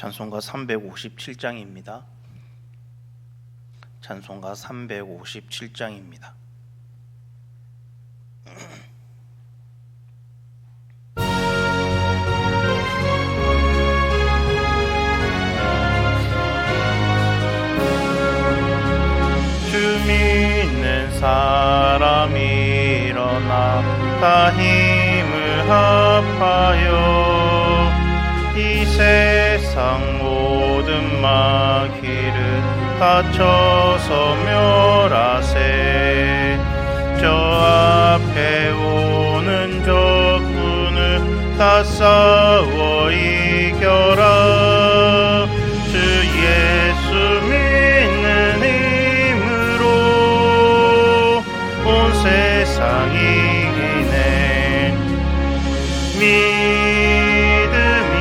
찬송가 357장입니다. 찬송가 357장입니다. 주 믿는 사람이 일어나 다 힘을 합하여 이 세상 모든 마귀를 다쳐서 멸하세. 저 앞에 오는 적군을 다 싸워 이겨라. 주 예수 믿는 힘으로 온 세상이 이기네. 믿음이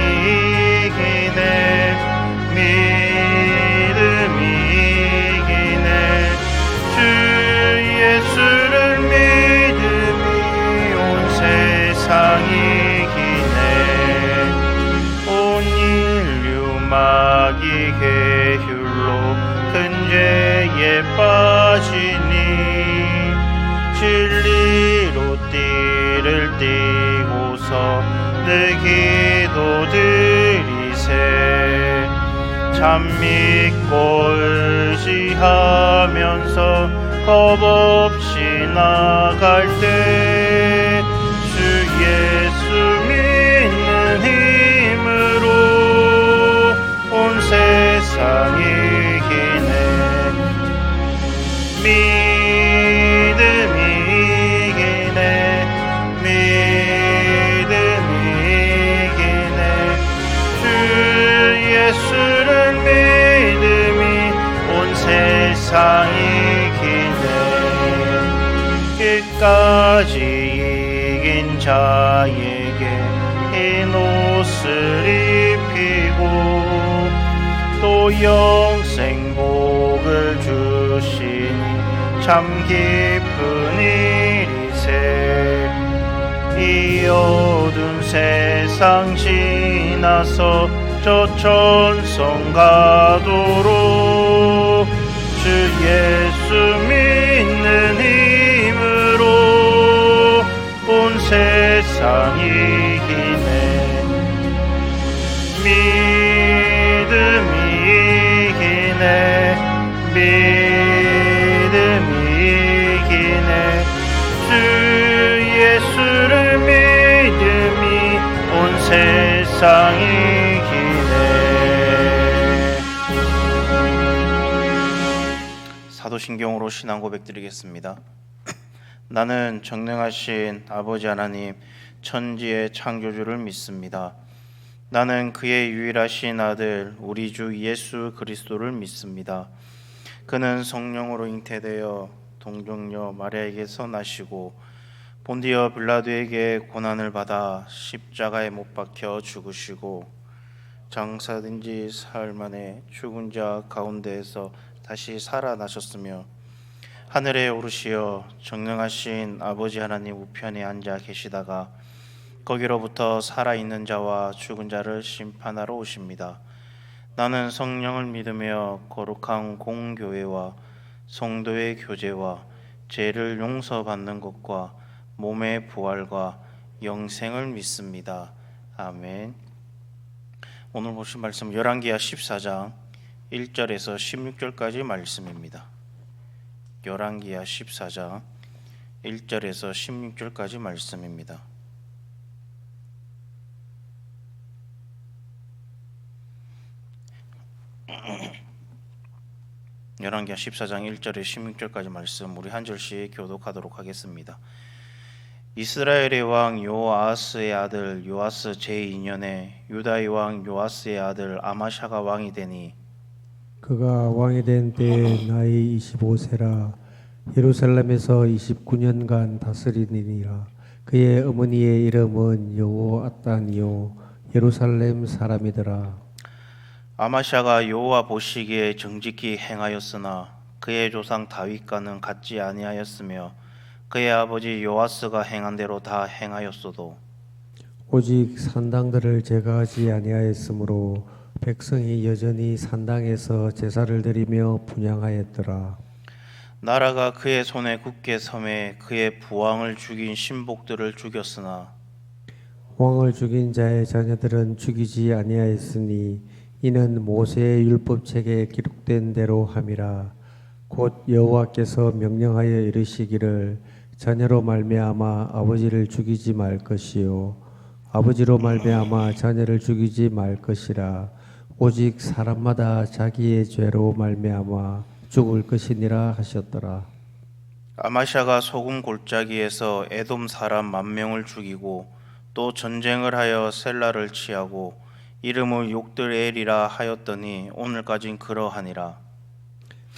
이기네. 믿음이 이기네. 주 예수를 믿음이 온 세상이 이기네. 온 인류 마귀의 율로 큰 죄에 빠지니 진리로 띠를 띠고서 늘 기도드리세. 참 믿고 의지하면서 겁없이 나갈 때 주 예수 믿는 힘으로 온 세상이 이기네. 믿음이 이기네. 믿음이 이기네. 주 예수를 믿음이 온 세상이 이기네. 끝까지 이긴 자에게 흰 옷을 입히고 또 영생 복을 주시니 참 기쁜 일이세. 이 어두운 세상 지나서 저 천성 가도록 주 예수 믿는 힘으로 온 세상이 이기네. 믿음이 이기네. 믿음이 이기네. 주 예수를 믿음이 온 세상이 이기네. 사도신경으로 신앙 고백드리겠습니다. 나는 전능하신 아버지 하나님 천지의 창조주를 믿습니다. 나는 그의 유일하신 아들 우리 주 예수 그리스도를 믿습니다. 그는 성령으로 잉태되어 동정녀 마리아에게서 나시고 본디어 빌라도에게 고난을 받아 십자가에 못 박혀 죽으시고 장사된 지 사흘 만에 죽은 자 가운데에서 다시 살아나셨으며 하늘에 오르시어 전능하신 아버지 하나님 우편에 앉아 계시다가 거기로부터 살아있는 자와 죽은 자를 심판하러 오십니다. 나는 성령을 믿으며 거룩한 공교회와 성도의 교제와 죄를 용서받는 것과 몸의 부활과 영생을 믿습니다. 아멘. 오늘 보실 말씀 열왕기하 14장 1절에서 16절까지 말씀입니다. 열왕기하 14장 1절에서 16절까지 말씀입니다. 열왕기하 14장 1절에 16절까지 말씀 우리 한 절씩 교독하도록 하겠습니다. 이스라엘의 왕 요아스의 아들 요아스 제2년에 유다의 왕 요아스의 아들 아마샤가 왕이 되니 그가 왕이 된 때에 나이 25세라 예루살렘에서 29년간 다스리니라. 그의 어머니의 이름은 여호아단이요 예루살렘 사람이더라. 아마샤가 여호와 보시기에 정직히 행하였으나 그의 조상 다윗과는 같지 아니하였으며 그의 아버지 요아스가 행한 대로 다 행하였어도 오직 산당들을 제거하지 아니하였으므로 백성이 여전히 산당에서 제사를 드리며 분향하였더라. 나라가 그의 손에 굳게 섬에 그의 부왕을 죽인 신복들을 죽였으나 왕을 죽인 자의 자녀들은 죽이지 아니하였으니 이는 모세의 율법책에 기록된 대로 함이라. 곧 여호와께서 명령하여 이르시기를 자녀로 말미암아 아버지를 죽이지 말 것이요 아버지로 말미암아 자녀를 죽이지 말 것이라. 오직 사람마다 자기의 죄로 말미암아 죽을 것이니라 하셨더라. 아마샤가 소금 골짜기에서 에돔 사람 10,000명을 죽이고 또 전쟁을 하여 셀라를 취하고 이름을 욕들엘이라 하였더니 오늘까진 그러하니라.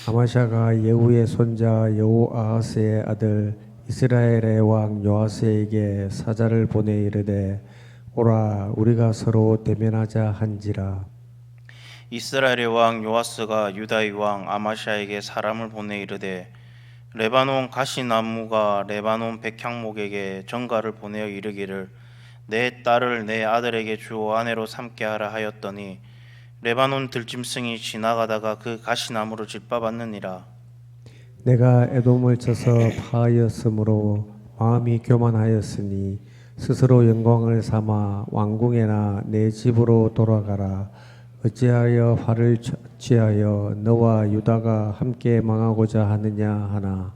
아마샤가 예후의 손자 여호아하스의 아들 이스라엘의 왕 요아스에게 사자를 보내 이르되 오라 우리가 서로 대면하자 한지라. 이스라엘의 왕 요아스가 유다의 왕 아마샤에게 사람을 보내 이르되 레바논 가시나무가 레바논 백향목에게 전가를 보내어 이르기를 내 딸을 내 아들에게 주어 아내로 삼게 하라 하였더니 레바논 들짐승이 지나가다가 그 가시나무를 짓밟았느니라. 내가 에돔을 쳐서 파하였으므로 마음이 교만하였으니 스스로 영광을 삼아 왕궁에나 내 집으로 돌아가라. 어찌하여 화를 취하여 너와 유다가 함께 망하고자 하느냐 하나.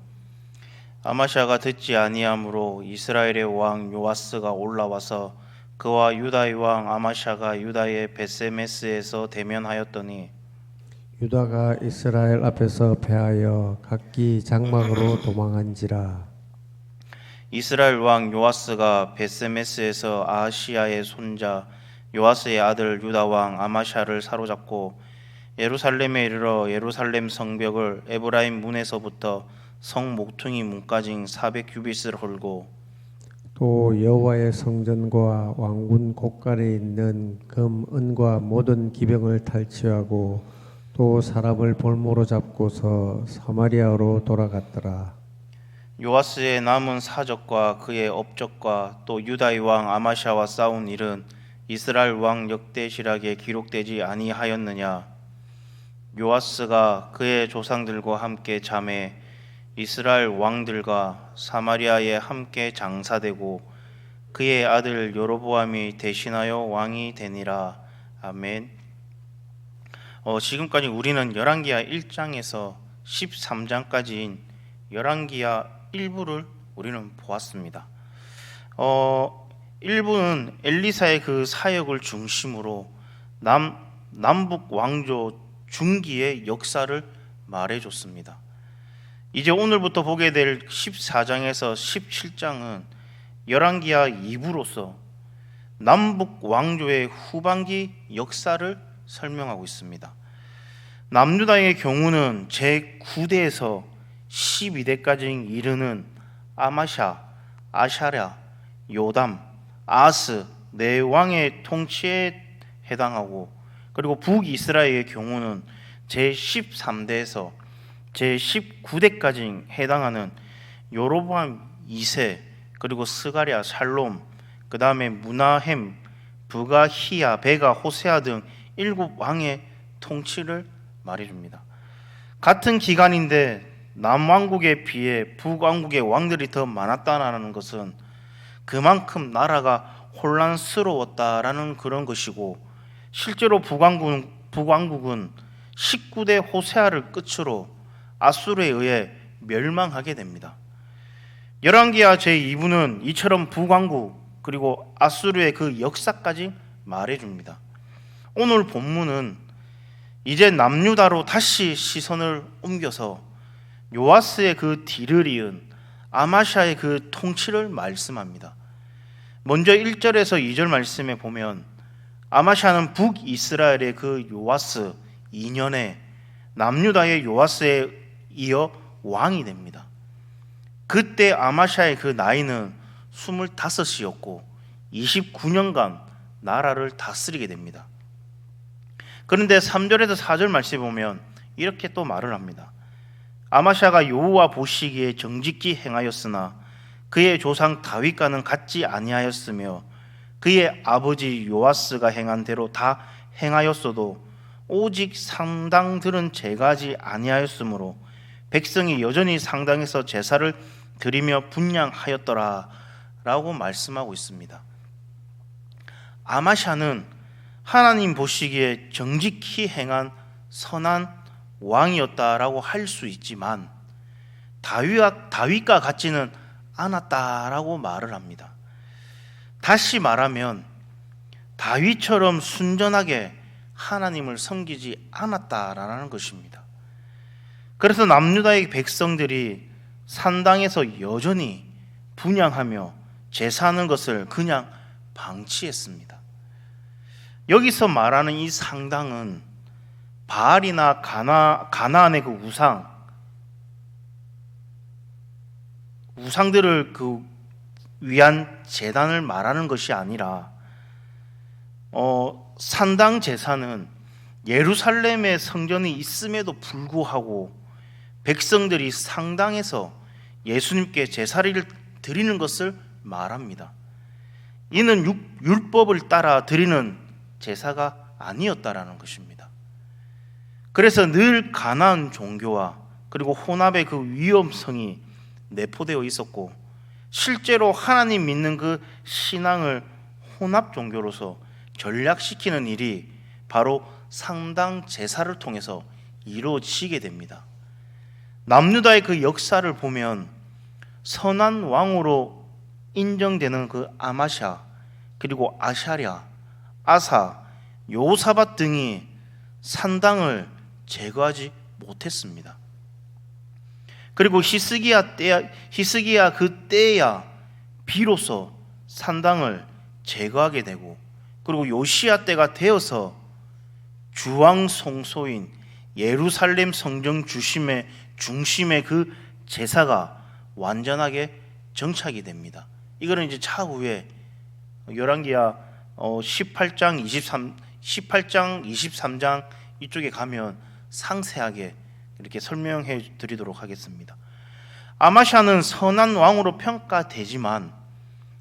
아마샤가 듣지 아니하므로 이스라엘의 왕 요아스가 올라와서 그와 유다의 왕 아마샤가 유다의 베세메스에서 대면하였더니 유다가 이스라엘 앞에서 패하여 각기 장막으로 도망한지라. 이스라엘 왕 요아스가 베세메스에서 아하시야의 손자 요아스의 아들 유다 왕 아마샤를 사로잡고 예루살렘에 이르러 예루살렘 성벽을 에브라임 문에서부터 성 목퉁이 문까지 400규빗을 헐고 또 여호와의 성전과 왕군 곳간에 있는 금, 은과 모든 기병을 탈취하고 또 사람을 볼모로 잡고서 사마리아로 돌아갔더라. 요아스의 남은 사적과 그의 업적과 또 유다의 왕 아마샤와 싸운 일은 이스라엘 왕 역대시락에 기록되지 아니하였느냐. 요아스가 그의 조상들과 함께 잠에 이스라엘 왕들과 사마리아에 함께 장사되고 그의 아들 여로보암이 대신하여 왕이 되니라. 아멘. 지금까지 우리는 열왕기하 1장에서 13장까지인 열왕기하 일부를 우리는 보았습니다. 1부는 엘리사의 그 사역을 중심으로 남북 왕조 중기의 역사를 말해줬습니다. 이제 오늘부터 보게 될 14장에서 17장은 열왕기하 2부로서 남북 왕조의 후반기 역사를 설명하고 있습니다. 남유다의 경우는 제9대에서 12대까지 이르는 아마샤, 아샤랴, 요담, 아스 네 왕의 통치에 해당하고, 그리고 북이스라엘의 경우는 제13대에서 제19대까지 해당하는 여로보암 2세, 그리고 스가랴, 살롬, 그 다음에 무나햄, 부가히야, 베가, 호세아 등 7왕의 통치를 말해줍니다. 같은 기간인데 남왕국에 비해 북왕국의 왕들이 더 많았다는 것은 그만큼 나라가 혼란스러웠다라는 그런 것이고, 실제로 북왕국은 19대 호세아를 끝으로 아수르에 의해 멸망하게 됩니다. 열왕기하 제2부는 이처럼 북왕국 그리고 아수르의 그 역사까지 말해줍니다. 오늘 본문은 이제 남유다로 다시 시선을 옮겨서 요아스의 그 뒤를 이은 아마샤의 그 통치를 말씀합니다. 먼저 1절에서 2절 말씀에 보면 아마샤는 북이스라엘의 그 요아스 2년에 남유다의 요아스에 이어 왕이 됩니다. 그때 아마샤의 그 나이는 25이었고 29년간 나라를 다스리게 됩니다. 그런데 3절에서 4절 말씀에 보면 이렇게 또 말을 합니다. 아마샤가 여호와 보시기에 정직히 행하였으나 그의 조상 다윗과는 같지 아니하였으며 그의 아버지 요아스가 행한 대로 다 행하였어도 오직 상당들은 제거하지 아니하였으므로 백성이 여전히 상당에서 제사를 드리며 분향하였더라 라고 말씀하고 있습니다. 아마샤는 하나님 보시기에 정직히 행한 선한 왕이었다라고 할 수 있지만 다윗과 같지는 않았다라고 말을 합니다. 다시 말하면 다윗처럼 순전하게 하나님을 섬기지 않았다라는 것입니다. 그래서 남유다의 백성들이 산당에서 여전히 분향하며 제사하는 것을 그냥 방치했습니다. 여기서 말하는 이 상당은 바알이나 가나안의 그 우상들을 위한 제단을 말하는 것이 아니라 산당 제사는 예루살렘에 성전이 있음에도 불구하고 백성들이 상당에서 예수님께 제사를 드리는 것을 말합니다. 이는 율법을 따라 드리는 제사가 아니었다라는 것입니다. 그래서 늘 가나안 종교와 그리고 혼합의 그 위험성이 내포되어 있었고, 실제로 하나님 믿는 그 신앙을 혼합 종교로서 전락시키는 일이 바로 상당 제사를 통해서 이루어지게 됩니다. 남유다의 그 역사를 보면 선한 왕으로 인정되는 그 아마샤, 그리고 아샤랴, 아사, 요사밧 등이 산당을 제거하지 못했습니다. 그리고 히스기야 그 때야 비로소 산당을 제거하게 되고, 그리고 요시야 때가 되어서 주왕 성소인 예루살렘 성전 중심의 그 제사가 완전하게 정착이 됩니다. 이거는 이제 차후에 열왕기야 18장 23장 이쪽에 가면 상세하게 이렇게 설명해 드리도록 하겠습니다. 아마샤는 선한 왕으로 평가되지만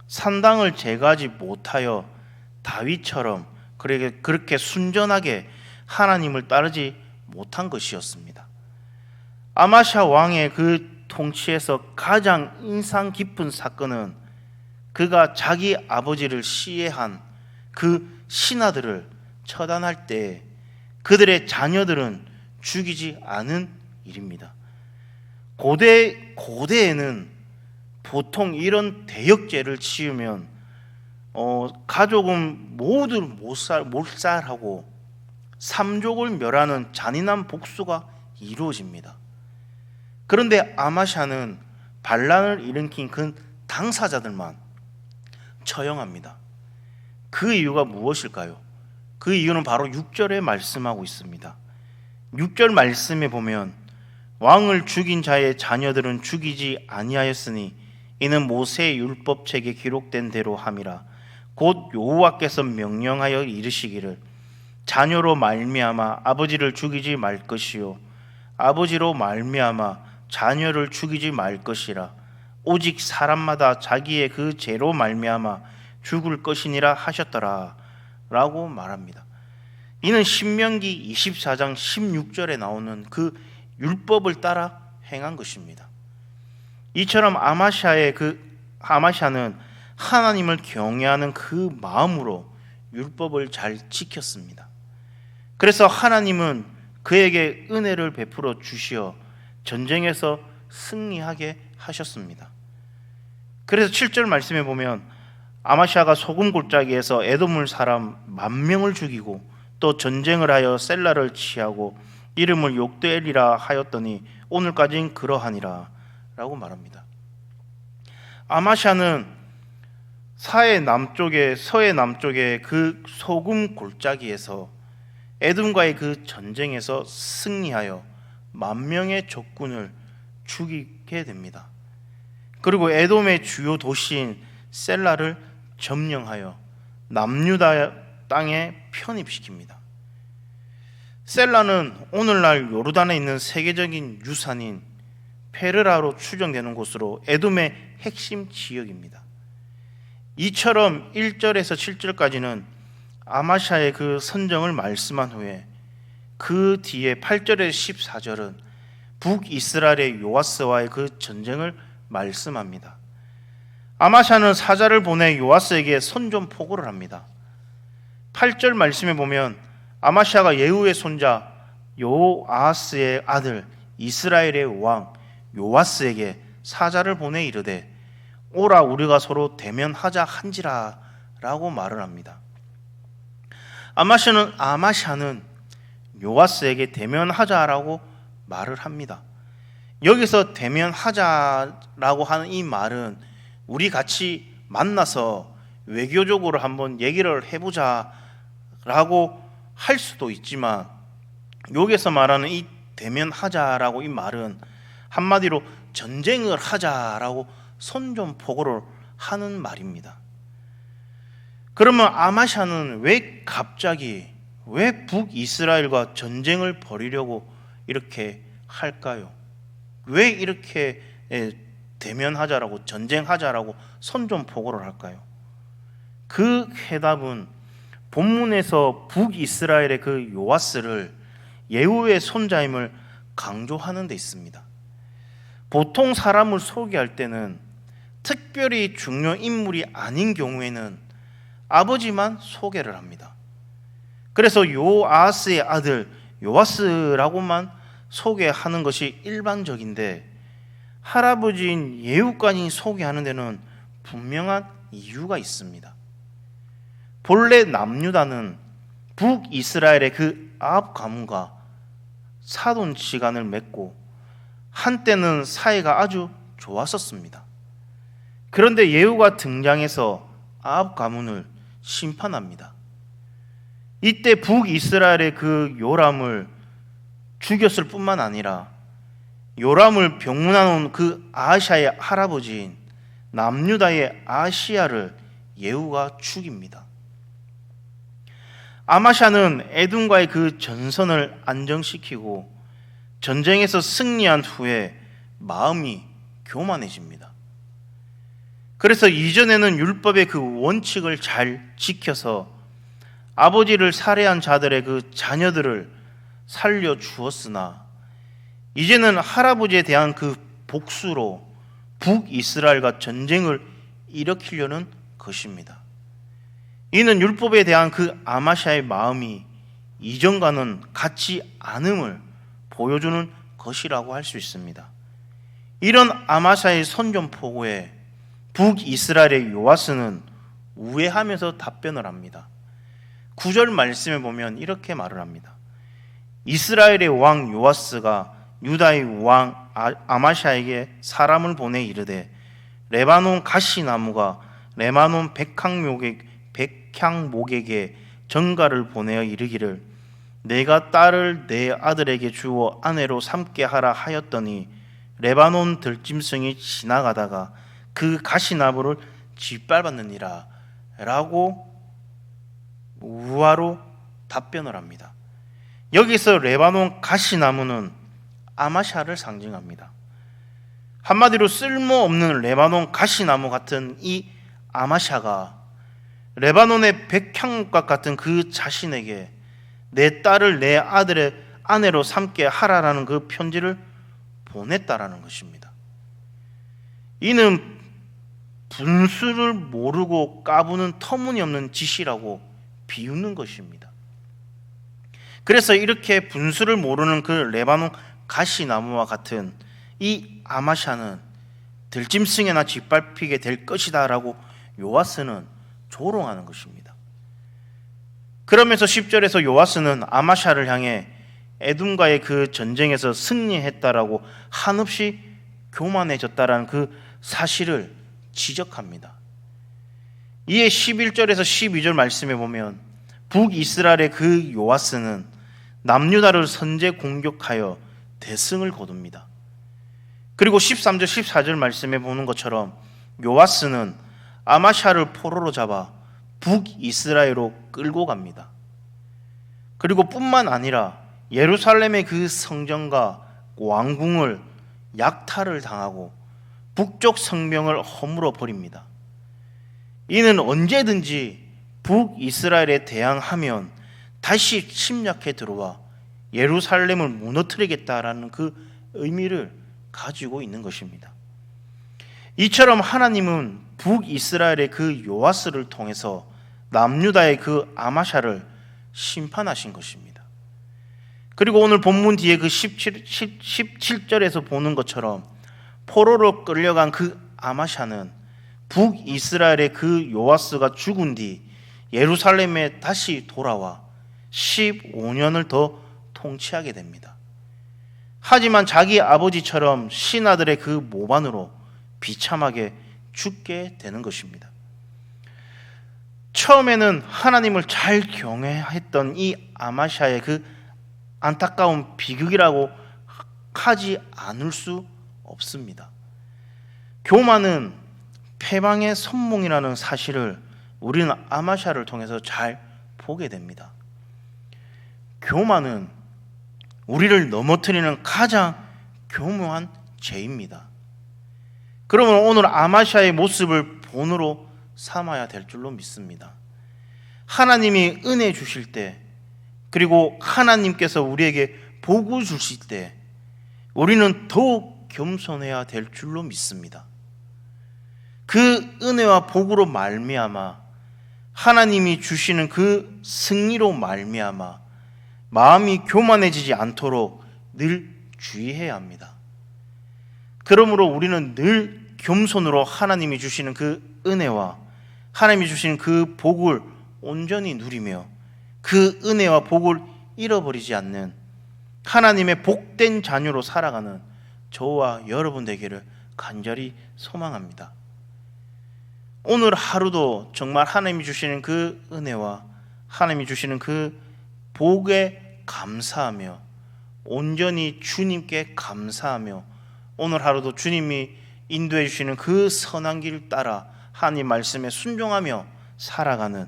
산당을 제거하지 못하여 다윗처럼 그렇게 순전하게 하나님을 따르지 못한 것이었습니다. 아마샤 왕의 그 통치에서 가장 인상 깊은 사건은 그가 자기 아버지를 시해한 그 신하들을 처단할 때 그들의 자녀들은 죽이지 않은 일입니다. 고대에는 보통 이런 대역죄를 지으면 가족은 모두 몰살하고 삼족을 멸하는 잔인한 복수가 이루어집니다. 그런데 아마샤는 반란을 일으킨 그 당사자들만 처형합니다. 그 이유가 무엇일까요? 그 이유는 바로 6절에 말씀하고 있습니다. 6절 말씀에 보면 왕을 죽인 자의 자녀들은 죽이지 아니하였으니 이는 모세의 율법책에 기록된 대로 함이라. 곧 여호와께서 명령하여 이르시기를 자녀로 말미암아 아버지를 죽이지 말 것이요 아버지로 말미암아 자녀를 죽이지 말 것이라. 오직 사람마다 자기의 그 죄로 말미암아 죽을 것이니라 하셨더라 라고 말합니다. 이는 신명기 24장 16절에 나오는 그 율법을 따라 행한 것입니다. 이처럼 아마샤는 하나님을 경외하는 그 마음으로 율법을 잘 지켰습니다. 그래서 하나님은 그에게 은혜를 베풀어 주시어 전쟁에서 승리하게 하셨습니다. 그래서 7절 말씀에 보면 아마샤가 소금 골짜기에서 에돔을 사람 10,000명을 죽이고 또 전쟁을 하여 셀라를 취하고 이름을 욕되리라 하였더니 오늘까지는 그러하니라 라고 말합니다. 아마샤는 서해 남쪽의 그 소금 골짜기에서 에돔과의 그 전쟁에서 승리하여 10,000명의 적군을 죽이게 됩니다. 그리고 에돔의 주요 도시인 셀라를 점령하여 남유다 땅에 편입시킵니다. 셀라는 오늘날 요르단에 있는 세계적인 유산인 페르라로 추정되는 곳으로 에돔의 핵심 지역입니다. 이처럼 1절에서 7절까지는 아마샤의 그 선정을 말씀한 후에 그 뒤에 8절에서 14절은 북이스라엘의 요아스와의 그 전쟁을 말씀합니다. 아마샤는 사자를 보내 요아스에게 선전 포고를 합니다. 8절 말씀에 보면 아마샤가 예후의 손자 요아스의 아들 이스라엘의 왕 요아스에게 사자를 보내 이르되 오라 우리가 서로 대면하자 한지라 라고 말을 합니다. 아마샤는 요아스에게 대면하자라고 말을 합니다. 여기서 대면하자라고 하는 이 말은 우리 같이 만나서 외교적으로 한번 얘기를 해보자 라고 할 수도 있지만, 여기서 말하는 이 대면하자라고 이 말은 한마디로 전쟁을 하자라고 선전포고를 하는 말입니다. 그러면 아마샤는 왜 갑자기 왜 북이스라엘과 전쟁을 벌이려고 이렇게 할까요? 왜 이렇게 대면하자라고 전쟁하자라고 선전포고를 할까요? 그 해답은 본문에서 북이스라엘의 그 요아스를 예후의 손자임을 강조하는 데 있습니다. 보통 사람을 소개할 때는 특별히 중요 인물이 아닌 경우에는 아버지만 소개를 합니다. 그래서 요아스의 아들 요아스라고만 소개하는 것이 일반적인데, 할아버지인 예후까지 소개하는 데는 분명한 이유가 있습니다. 본래 남유다는 북이스라엘의 그 아합 가문과 사돈 지간을 맺고 한때는 사이가 아주 좋았었습니다. 그런데 예후가 등장해서 아합 가문을 심판합니다. 이때 북이스라엘의 그 요람을 죽였을 뿐만 아니라 요람을 병문안온 그 아하샤의 할아버지인 남유다의 아시야를 예후가 죽입니다. 아마샤는 에돔과의 그 전선을 안정시키고 전쟁에서 승리한 후에 마음이 교만해집니다. 그래서 이전에는 율법의 그 원칙을 잘 지켜서 아버지를 살해한 자들의 그 자녀들을 살려 주었으나, 이제는 할아버지에 대한 그 복수로 북이스라엘과 전쟁을 일으키려는 것입니다. 이는 율법에 대한 그 아마샤의 마음이 이전과는 같지 않음을 보여주는 것이라고 할 수 있습니다. 이런 아마샤의 선전포고에 북이스라엘의 요아스는 우회하면서 답변을 합니다. 9절 말씀에 보면 이렇게 말을 합니다. 이스라엘의 왕 요아스가 유다의 왕 아마샤에게 사람을 보내 이르되 레바논 가시나무가 레바논 백향목에게 전가를 보내어 이르기를 내가 딸을 내 아들에게 주어 아내로 삼게 하라 하였더니 레바논 들짐승이 지나가다가 그 가시나무를 짓밟았느니라 라고 우화로 답변을 합니다. 여기서 레바논 가시나무는 아마샤를 상징합니다. 한마디로 쓸모없는 레바논 가시나무 같은 이 아마샤가 레바논의 백향목과 같은 그 자신에게 내 딸을 내 아들의 아내로 삼게 하라라는 그 편지를 보냈다라는 것입니다. 이는 분수를 모르고 까부는 터무니없는 짓이라고 비웃는 것입니다. 그래서 이렇게 분수를 모르는 그 레바논 가시나무와 같은 이 아마샤는 들짐승에나 짓밟히게 될 것이다 라고 요아스는 조롱하는 것입니다. 그러면서 10절에서 요아스는 아마샤를 향해 에돔과의 그 전쟁에서 승리했다라고 한없이 교만해졌다라는 그 사실을 지적합니다. 이에 11절에서 12절 말씀에 보면 북이스라엘의 그 요아스는 남유다를 선제 공격하여 대승을 거둡니다. 그리고 13절 14절 말씀에 보는 것처럼 요아스는 아마샤를 포로로 잡아 북이스라엘로 끌고 갑니다. 그리고 뿐만 아니라 예루살렘의 그 성전과 왕궁을 약탈을 당하고 북쪽 성벽을 허물어 버립니다. 이는 언제든지 북이스라엘에 대항하면 다시 침략해 들어와 예루살렘을 무너뜨리겠다라는 그 의미를 가지고 있는 것입니다. 이처럼 하나님은 북이스라엘의 그 요아스를 통해서 남유다의 그 아마샤를 심판하신 것입니다. 그리고 오늘 본문 뒤에 그 17절에서 보는 것처럼 포로로 끌려간 그 아마샤는 북이스라엘의 그 요아스가 죽은 뒤 예루살렘에 다시 돌아와 15년을 더 통치하게 됩니다. 하지만 자기 아버지처럼 신하들의 그 모반으로 비참하게 죽게 되는 것입니다. 처음에는 하나님을 잘 경외했던 이 아마샤의 그 안타까운 비극이라고 하지 않을 수 없습니다. 교만은 패망의 선몽이라는 사실을 우리는 아마샤를 통해서 잘 보게 됩니다. 교만은 우리를 넘어뜨리는 가장 교묘한 죄입니다. 그러면 오늘 아마샤의 모습을 본으로 삼아야 될 줄로 믿습니다. 하나님이 은혜 주실 때, 그리고 하나님께서 우리에게 복을 주실 때 우리는 더욱 겸손해야 될 줄로 믿습니다. 그 은혜와 복으로 말미암아 하나님이 주시는 그 승리로 말미암아 마음이 교만해지지 않도록 늘 주의해야 합니다. 그러므로 우리는 늘 겸손으로 하나님이 주시는 그 은혜와 하나님이 주시는 그 복을 온전히 누리며 그 은혜와 복을 잃어버리지 않는 하나님의 복된 자녀로 살아가는 저와 여러분 되기를 간절히 소망합니다. 오늘 하루도 정말 하나님이 주시는 그 은혜와 하나님이 주시는 그 복에 감사하며 온전히 주님께 감사하며 오늘 하루도 주님이 인도해 주시는 그 선한 길 따라 하나님 말씀에 순종하며 살아가는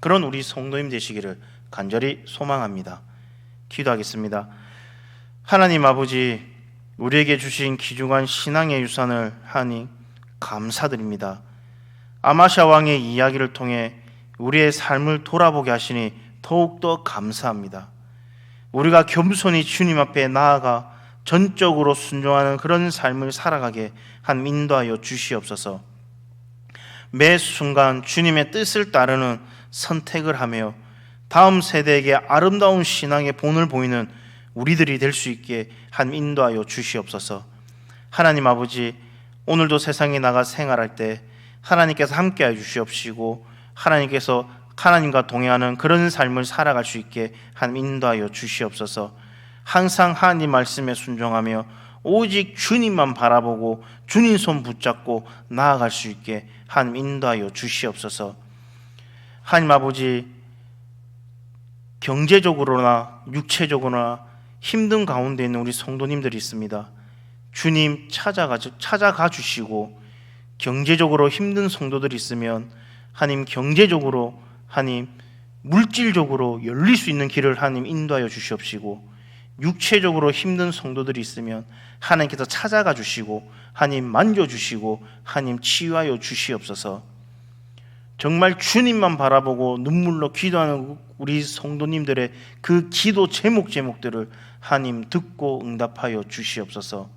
그런 우리 성도님 되시기를 간절히 소망합니다. 기도하겠습니다. 하나님 아버지, 우리에게 주신 귀중한 신앙의 유산을 하니 감사드립니다. 아마샤 왕의 이야기를 통해 우리의 삶을 돌아보게 하시니 더욱더 감사합니다. 우리가 겸손히 주님 앞에 나아가 전적으로 순종하는 그런 삶을 살아가게 한 인도하여 주시옵소서. 매 순간 주님의 뜻을 따르는 선택을 하며 다음 세대에게 아름다운 신앙의 본을 보이는 우리들이 될 수 있게 한 인도하여 주시옵소서. 하나님 아버지, 오늘도 세상에 나가 생활할 때 하나님께서 함께하여 주시옵시고 하나님께서 하나님과 동행하는 그런 삶을 살아갈 수 있게 한 인도하여 주시옵소서. 항상 하나님 말씀에 순종하며 오직 주님만 바라보고 주님 손 붙잡고 나아갈 수 있게 한 인도하여 주시옵소서. 하나님 아버지, 경제적으로나 육체적으로나 힘든 가운데 있는 우리 성도님들이 있습니다. 주님 찾아가 주시고 경제적으로 힘든 성도들이 있으면 하나님 경제적으로 하나님 물질적으로 열릴 수 있는 길을 하나님 인도하여 주시옵시고 육체적으로 힘든 성도들이 있으면 하나님께서 찾아가 주시고 하나님 만져주시고 하나님 치유하여 주시옵소서. 정말 주님만 바라보고 눈물로 기도하는 우리 성도님들의 그 기도 제목들을 하나님 듣고 응답하여 주시옵소서.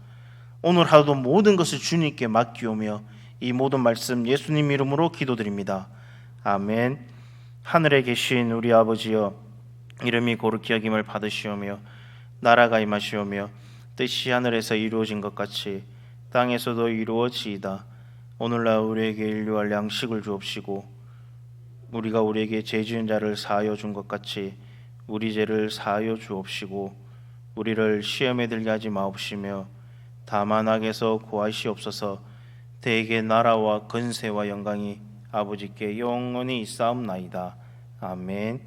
오늘 하루도 모든 것을 주님께 맡기오며 이 모든 말씀 예수님 이름으로 기도드립니다. 아멘. 하늘에 계신 우리 아버지여, 이름이 거룩히 여김을 받으시오며 나라가 임하시오며 뜻이 하늘에서 이루어진 것 같이 땅에서도 이루어지이다. 오늘날 우리에게 인류할 양식을 주옵시고 우리가 우리에게 죄 지은 자를 사하여 준 것 같이 우리 죄를 사하여 주옵시고 우리를 시험에 들게 하지 마옵시며 다만 악에서 구하시옵소서. 대개 나라와 권세와 영광이 아버지께 영원히 있사옵나이다. 아멘.